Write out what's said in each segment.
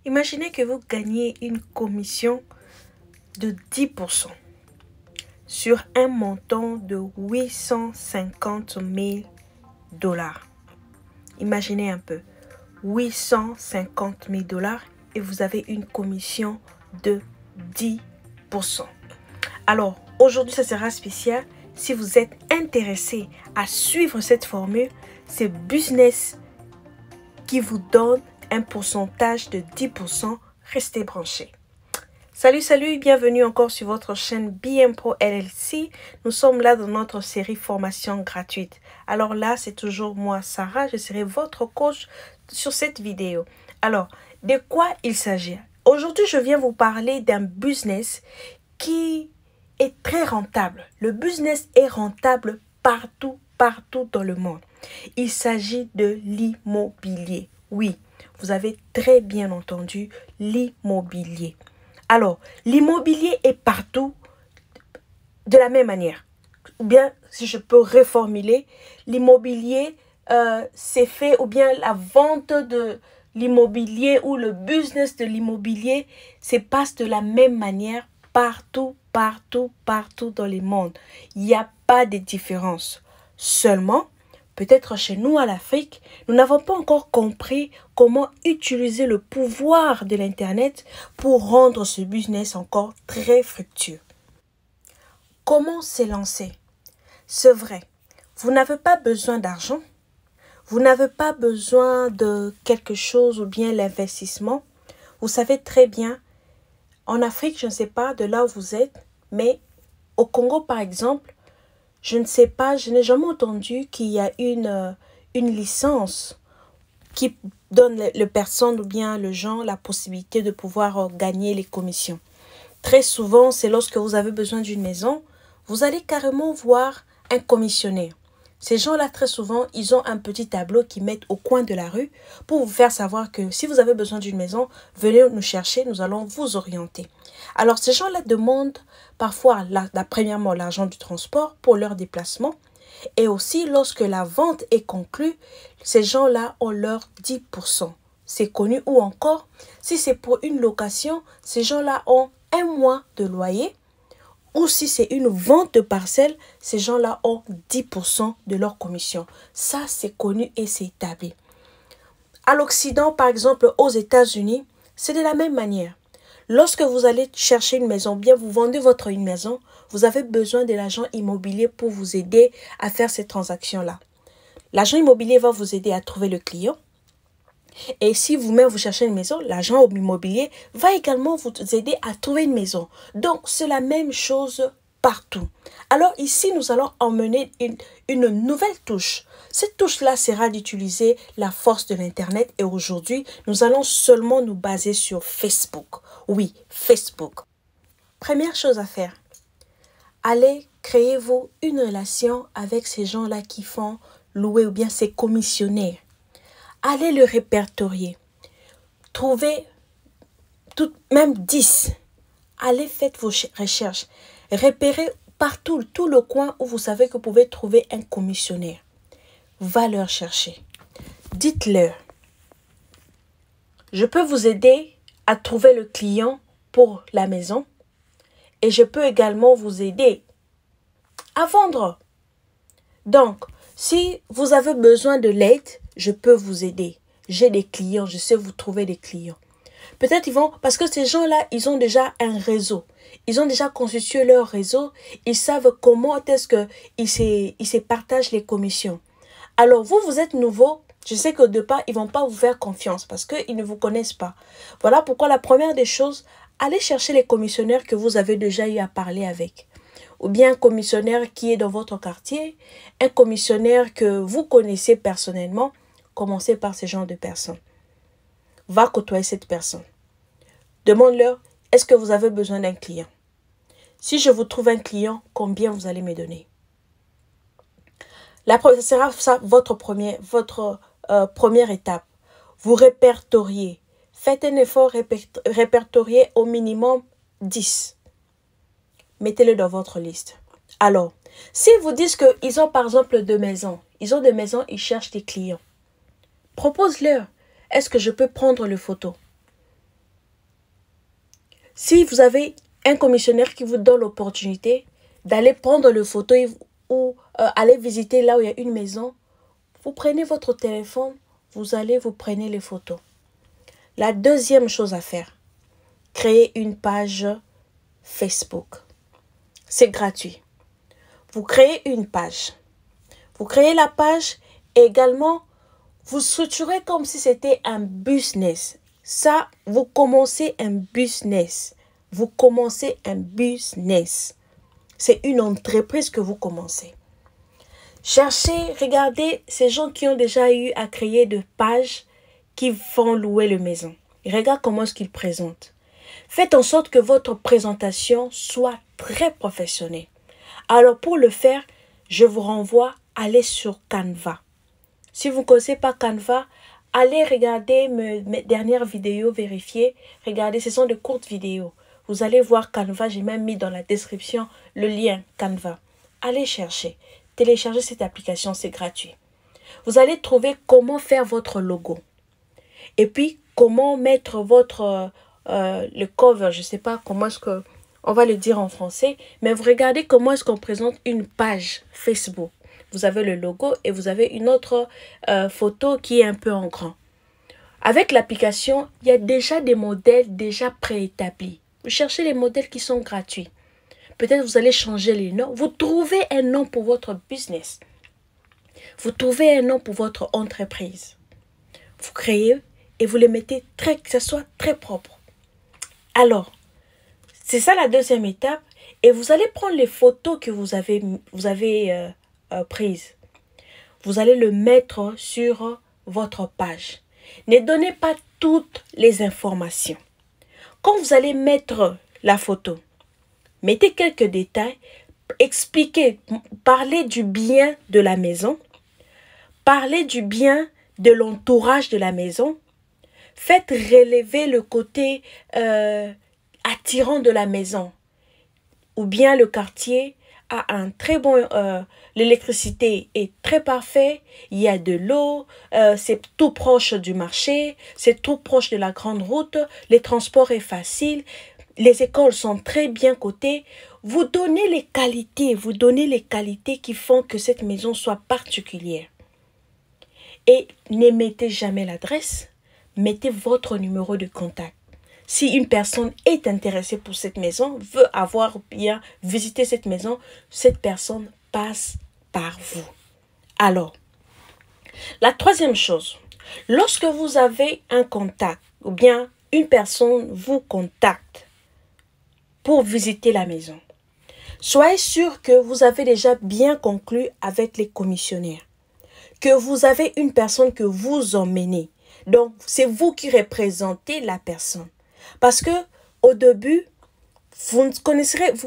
Imaginez que vous gagnez une commission de 10% sur un montant de 850 000 dollars. Imaginez un peu, 850 000 dollars et vous avez une commission de 10%. Alors, aujourd'hui, ça sera spécial. Si vous êtes intéressé à suivre cette formule, c'est Business qui vous donne un pourcentage de 10%. Restez branchés. Salut, bienvenue encore sur votre chaîne BM Pro LLC. Nous sommes là dans notre série formation gratuite. Alors là, c'est toujours moi, Sarah, je serai votre coach sur cette vidéo. Alors, de quoi il s'agit? Aujourd'hui, je viens vous parler d'un business qui est très rentable. Le business est rentable partout dans le monde. Il s'agit de l'immobilier. Oui, vous avez très bien entendu, l'immobilier. Alors, l'immobilier est partout de la même manière. Ou bien, si je peux reformuler, l'immobilier c'est fait, ou bien la vente de l'immobilier ou le business de l'immobilier se passe de la même manière partout dans le monde. Il n'y a pas de différence. Seulement, peut-être chez nous à l'Afrique, nous n'avons pas encore compris comment utiliser le pouvoir de l'Internet pour rendre ce business encore très fructueux. Comment se lancer? C'est vrai, vous n'avez pas besoin d'argent, vous n'avez pas besoin de quelque chose ou bien l'investissement. Vous savez très bien, en Afrique, je ne sais pas de là où vous êtes, mais au Congo par exemple, je ne sais pas, je n'ai jamais entendu qu'il y a une licence qui donne les personnes ou bien les gens la possibilité de pouvoir gagner les commissions. Très souvent, c'est lorsque vous avez besoin d'une maison, vous allez carrément voir un commissionnaire. Ces gens-là, très souvent, ils ont un petit tableau qu'ils mettent au coin de la rue pour vous faire savoir que si vous avez besoin d'une maison, venez nous chercher, nous allons vous orienter. Alors, ces gens-là demandent parfois, premièrement, l'argent du transport pour leur déplacement. Et aussi, lorsque la vente est conclue, ces gens-là ont leur 10%. C'est connu. Ou encore, si c'est pour une location, ces gens-là ont un mois de loyer. Ou si c'est une vente de parcelle, ces gens-là ont 10% de leur commission. Ça, c'est connu et c'est établi. À l'Occident, par exemple, aux États-Unis, c'est de la même manière. Lorsque vous allez chercher une maison, bien vous vendez une maison, vous avez besoin de l'agent immobilier pour vous aider à faire ces transactions-là. L'agent immobilier va vous aider à trouver le client. Et si vous-même vous cherchez une maison, l'agent immobilier va également vous aider à trouver une maison. Donc, c'est la même chose partout. Alors ici, nous allons emmener une nouvelle touche. Cette touche-là sera d'utiliser la force de l'Internet. Et aujourd'hui, nous allons seulement nous baser sur Facebook. Oui, Facebook. Première chose à faire, allez créez-vous une relation avec ces gens-là qui font louer ou bien ces commissionnaires. Allez le répertorier. Trouvez même 10. Allez, faites vos recherches. Repérez partout, tout le coin où vous savez que vous pouvez trouver un commissionnaire. Va leur chercher. Dites-leur, je peux vous aider à trouver le client pour la maison et je peux également vous aider à vendre. Donc, si vous avez besoin de l'aide, je peux vous aider. J'ai des clients, je sais vous trouver des clients. Peut-être ils vont, parce que ces gens-là, ils ont déjà un réseau. Ils ont déjà constitué leur réseau. Ils savent comment est-ce qu'ils se partagent les commissions. Alors, vous êtes nouveau. Je sais qu'au départ, ils ne vont pas vous faire confiance parce qu'ils ne vous connaissent pas. Voilà pourquoi la première des choses, allez chercher les commissionnaires que vous avez déjà eu à parler avec. Ou bien un commissionnaire qui est dans votre quartier, un commissionnaire que vous connaissez personnellement. Commencez par ce genre de personnes. Va côtoyer cette personne. Demande-leur, est-ce que vous avez besoin d'un client? Si je vous trouve un client, combien vous allez me donner? Ce sera ça votre première étape. Vous répertoriez. Faites un effort, répertorier au minimum 10. Mettez-le dans votre liste. Alors, si vous dites qu'ils ont par exemple 2 maisons, ils ont 2 maisons, ils cherchent des clients. Propose-leur. Est-ce que je peux prendre les photos? Si vous avez un commissionnaire qui vous donne l'opportunité d'aller prendre le photo ou aller visiter là où il y a une maison, vous prenez votre téléphone, vous prenez les photos. La deuxième chose à faire, créer une page Facebook. C'est gratuit. Vous créez une page. Vous créez la page et également, vous structurez comme si c'était un business. Ça, vous commencez un business. Vous commencez un business. C'est une entreprise que vous commencez. Cherchez, regardez ces gens qui ont déjà eu à créer de pages qui vont louer la maison. Regarde comment est-ce qu'ils présentent. Faites en sorte que votre présentation soit très professionnelle. Alors pour le faire, je vous renvoie à aller sur Canva. Si vous ne connaissez pas Canva, allez regarder mes dernières vidéos vérifiées. Regardez, ce sont de courtes vidéos. Vous allez voir Canva, j'ai même mis dans la description le lien Canva. Allez chercher, téléchargez cette application, c'est gratuit. Vous allez trouver comment faire votre logo. Et puis, comment mettre votre le cover, je ne sais pas comment est-ce qu'on va le dire en français, mais vous regardez comment est-ce qu'on présente une page Facebook. Vous avez le logo et vous avez une autre photo qui est un peu en grand. Avec l'application, il y a déjà des modèles déjà préétablis. Vous cherchez les modèles qui sont gratuits. Peut-être vous allez changer les noms. Vous trouvez un nom pour votre business. Vous trouvez un nom pour votre entreprise. Vous créez et vous les mettez que ça soit très propre. Alors, c'est ça la deuxième étape. Et vous allez prendre les photos que vous avez prises. Vous allez le mettre sur votre page. Ne donnez pas toutes les informations. Quand vous allez mettre la photo, mettez quelques détails, expliquez, parlez du bien de la maison, parlez du bien de l'entourage de la maison, faites relever le côté attirant de la maison, ou bien le quartier a un très bon... l'électricité est très parfaite, il y a de l'eau, c'est tout proche du marché, c'est tout proche de la grande route, les transports est facile, les écoles sont très bien cotées. Vous donnez les qualités qui font que cette maison soit particulière. Et ne mettez jamais l'adresse, mettez votre numéro de contact. Si une personne est intéressée pour cette maison, veut bien visiter cette maison, cette personne passe par vous. Alors, la troisième chose, lorsque vous avez un contact ou bien une personne vous contacte pour visiter la maison, soyez sûr que vous avez déjà bien conclu avec les commissionnaires, que vous avez une personne que vous emmenez. Donc, c'est vous qui représentez la personne. Parce que au début, vous ne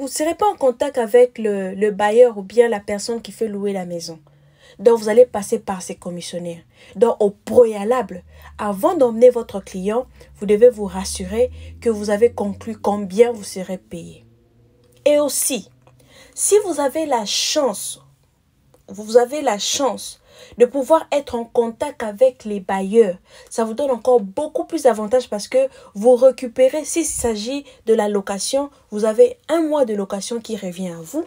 serez pas en contact avec le bailleur ou bien la personne qui fait louer la maison. Donc, vous allez passer par ces commissionnaires. Donc, au préalable, avant d'emmener votre client, vous devez vous rassurer que vous avez conclu combien vous serez payé. Et aussi, si vous avez la chance de pouvoir être en contact avec les bailleurs, ça vous donne encore beaucoup plus d'avantages parce que vous récupérez, s'il s'agit de la location, vous avez 1 mois de location qui revient à vous.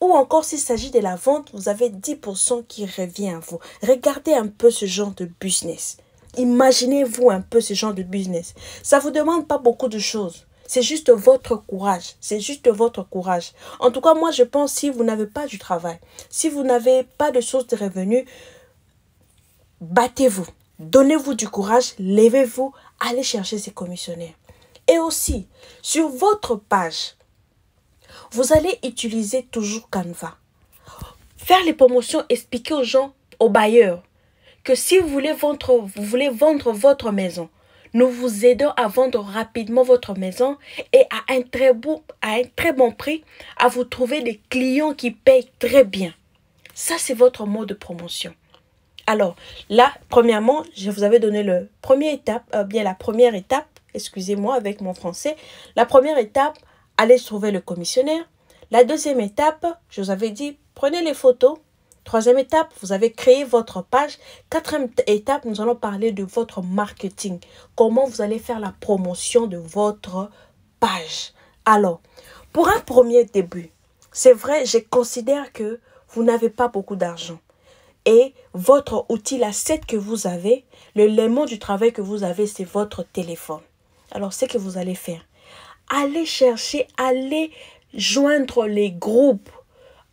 Ou encore s'il s'agit de la vente, vous avez 10% qui revient à vous. Regardez un peu ce genre de business. Imaginez-vous un peu ce genre de business. Ça ne vous demande pas beaucoup de choses. C'est juste votre courage. C'est juste votre courage. En tout cas, moi, je pense si vous n'avez pas du travail, si vous n'avez pas de source de revenus, battez-vous. Donnez-vous du courage. Levez-vous. Allez chercher ces commissionnaires. Et aussi, sur votre page, vous allez utiliser toujours Canva. Faire les promotions, expliquer aux gens, aux bailleurs, que si vous voulez vendre votre maison, nous vous aidons à vendre rapidement votre maison et à un très bon prix, à vous trouver des clients qui payent très bien. Ça, c'est votre mot de promotion. Alors, là, premièrement, je vous avais donné la première étape, excusez-moi avec mon français. La première étape, allez trouver le commissionnaire. La deuxième étape, je vous avais dit, prenez les photos. Troisième étape, vous avez créé votre page. Quatrième étape, nous allons parler de votre marketing. Comment vous allez faire la promotion de votre pages. Alors, pour un premier début, c'est vrai, je considère que vous n'avez pas beaucoup d'argent. Et votre outil, la set que vous avez, l'élément du travail que vous avez, c'est votre téléphone. Alors, ce que vous allez faire, allez chercher, allez joindre les groupes.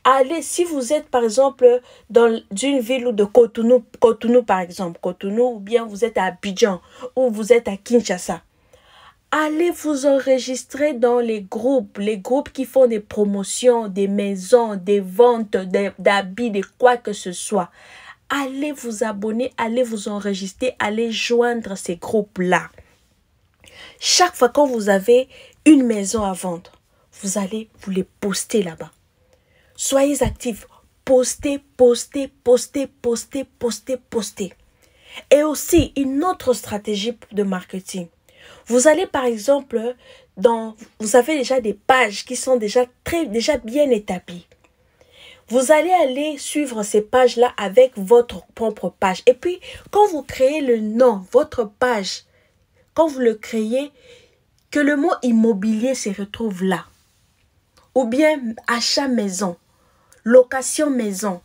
Allez, si vous êtes par exemple dans une ville ou de Cotonou par exemple, Cotonou, ou bien vous êtes à Abidjan, ou vous êtes à Kinshasa, allez vous enregistrer dans les groupes qui font des promotions, des maisons, des ventes d'habits, de quoi que ce soit. Allez vous abonner, allez vous enregistrer, allez joindre ces groupes-là. Chaque fois quand vous avez une maison à vendre, vous allez vous les poster là-bas. Soyez actifs. Postez, postez, postez, postez, postez, postez. Et aussi, une autre stratégie de marketing. Vous allez par exemple, vous avez déjà des pages qui sont déjà bien établies. Vous allez aller suivre ces pages-là avec votre propre page. Et puis, quand vous créez le nom, votre page, quand vous le créez, que le mot immobilier se retrouve là. Ou bien achat maison, location maison,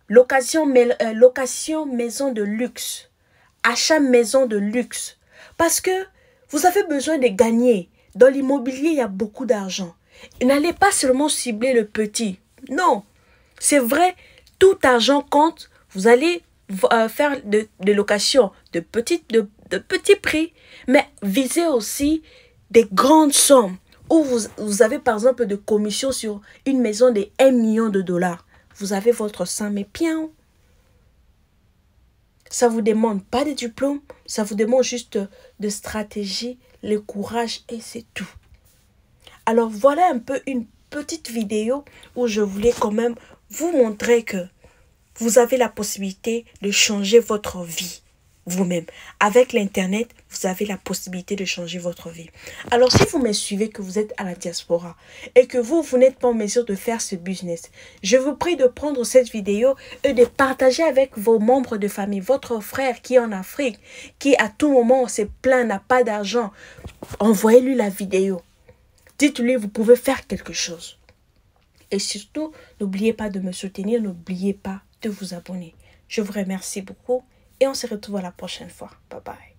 location maison de luxe, achat maison de luxe. Parce que vous avez besoin de gagner. Dans l'immobilier, il y a beaucoup d'argent. N'allez pas seulement cibler le petit. Non, c'est vrai, tout argent compte. Vous allez faire de locations de petits prix, mais visez aussi des grandes sommes. Où vous avez par exemple de commissions sur une maison de 1 million de dollars. Vous avez votre 100 mais bien. Ça ne vous demande pas de diplôme, ça vous demande juste de stratégie, le courage et c'est tout. Alors voilà un peu une petite vidéo où je voulais quand même vous montrer que vous avez la possibilité de changer votre vie vous-même. Avec l'Internet, vous avez la possibilité de changer votre vie. Alors, si vous me suivez, que vous êtes à la diaspora et que vous n'êtes pas en mesure de faire ce business, je vous prie de prendre cette vidéo et de partager avec vos membres de famille, votre frère qui est en Afrique, qui à tout moment se plaint, n'a pas d'argent. Envoyez-lui la vidéo. Dites-lui, vous pouvez faire quelque chose. Et surtout, n'oubliez pas de me soutenir, n'oubliez pas de vous abonner. Je vous remercie beaucoup. Et on se retrouve à la prochaine fois. Bye bye.